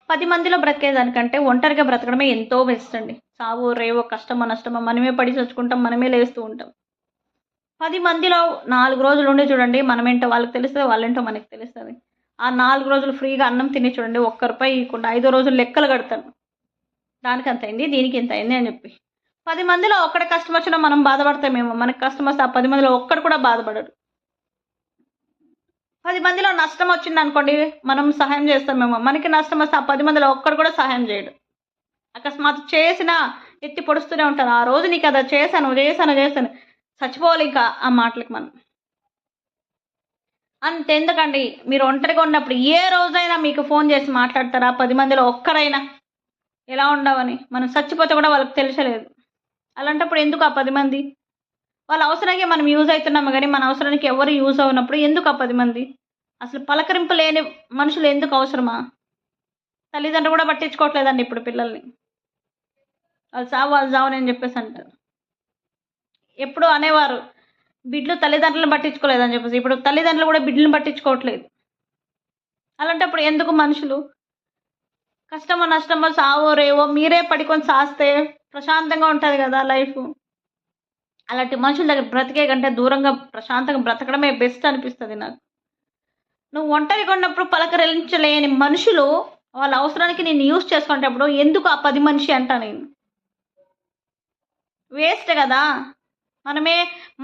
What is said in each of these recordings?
10 మందిలో బ్రతికేదానికంటే ఒంటరిగా బ్రతకడమే ఎంతో బెస్ట్ అండి. చావో, రేవో, కష్టమో, నష్టమో మనమే పడి చచ్చుకుంటాం. మనమే లేస్తూ ఉంటాం. 10 మందిలో 4 రోజులు ఉండి చూడండి. మనమేంటో వాళ్ళకి తెలుస్తది. వాళ్ళేంటో మనకు తెలుస్తది. ఆ 4 రోజులు ఫ్రీగా అన్నం తిని చూడండి. ఒక్క రూపాయి ఇయకుండా ఐదో రోజులు లెక్కలు కడతాను. దానికంతయింది, దీనికి ఇంతయింది అని చెప్పి. 10 మందిలో ఒక్కడికి కష్టం వచ్చినా మనం బాధపడతామేమో. మనకు కష్టం వస్తే ఆ 10 మందిలో ఒక్కడు కూడా బాధపడడు. 10 మందిలో నష్టం వచ్చిందనుకోండి, మనం సహాయం చేస్తామేమో. మనకి నష్టం వస్తే ఆ 10 మందిలో ఒక్కడు కూడా సహాయం చేయడు. అకస్మాత్తు చేసినా ఎత్తి పొడుస్తూనే ఉంటారు. ఆ రోజు నీకదా చేశాను, చేశాను. చచ్చిపోవాలింకా ఆ మాటలకి మనం. అంతెందుకండి, మీరు ఒంటరిగా ఉన్నప్పుడు ఏ రోజైనా మీకు ఫోను చేసి మాట్లాడతారా? 10 మందిలో ఒక్కరైనా ఎలా ఉండవని? మనం చచ్చిపోతే కూడా వాళ్ళకి తెలిసలేదు. అలాంటప్పుడు ఎందుకు ఆ 10 మంది? వాళ్ళ అవసరానికే మనం యూజ్ అయితున్నాము గానీ, మన అవసరానికి ఎవరు యూజ్ అవ్వనప్పుడు ఎందుకు ఆ 10 మంది? అసలు పలకరింపు లేని మనుషులు ఎందుకు అవసరమా? తల్లిదండ్రులు కూడా పట్టించుకోవట్లేదండి ఇప్పుడు పిల్లల్ని. వాళ్ళు చావని చెప్పేసి అంటారు. ఎప్పుడో అనేవారు, బిడ్డలు తల్లిదండ్రులను పట్టించుకోలేదని చెప్పేసి. ఇప్పుడు తల్లిదండ్రులు కూడా బిడ్డలను పట్టించుకోవట్లేదు. అలాంటప్పుడు ఎందుకు మనుషులు? కష్టమో, నష్టమో, సావో, రేవో మీరే పడుకొని సాస్తే ప్రశాంతంగా ఉంటది గదా లైఫు. అలాంటి మనుషుల దగ్గర బ్రతికే కంటే దూరంగా ప్రశాంతంగా బ్రతకడమే బెస్ట్ అనిపిస్తది నాకు. నువ్వు ఒంటరిగా ఉన్నప్పుడు పలకరించలేని మనుషులు వాళ్ళ అవసరానికి నిన్ను యూజ్ చేసుకునేటప్పుడు ఎందుకు ఆ 10 మనిషి అంటా నేను. వేస్ట్ గదా!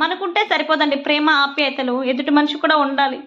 మనకుంటే సరిపోదండి ప్రేమ, ఆప్యాయతలు. ఎదుటి మనిషికి కూడా ఉండాలి.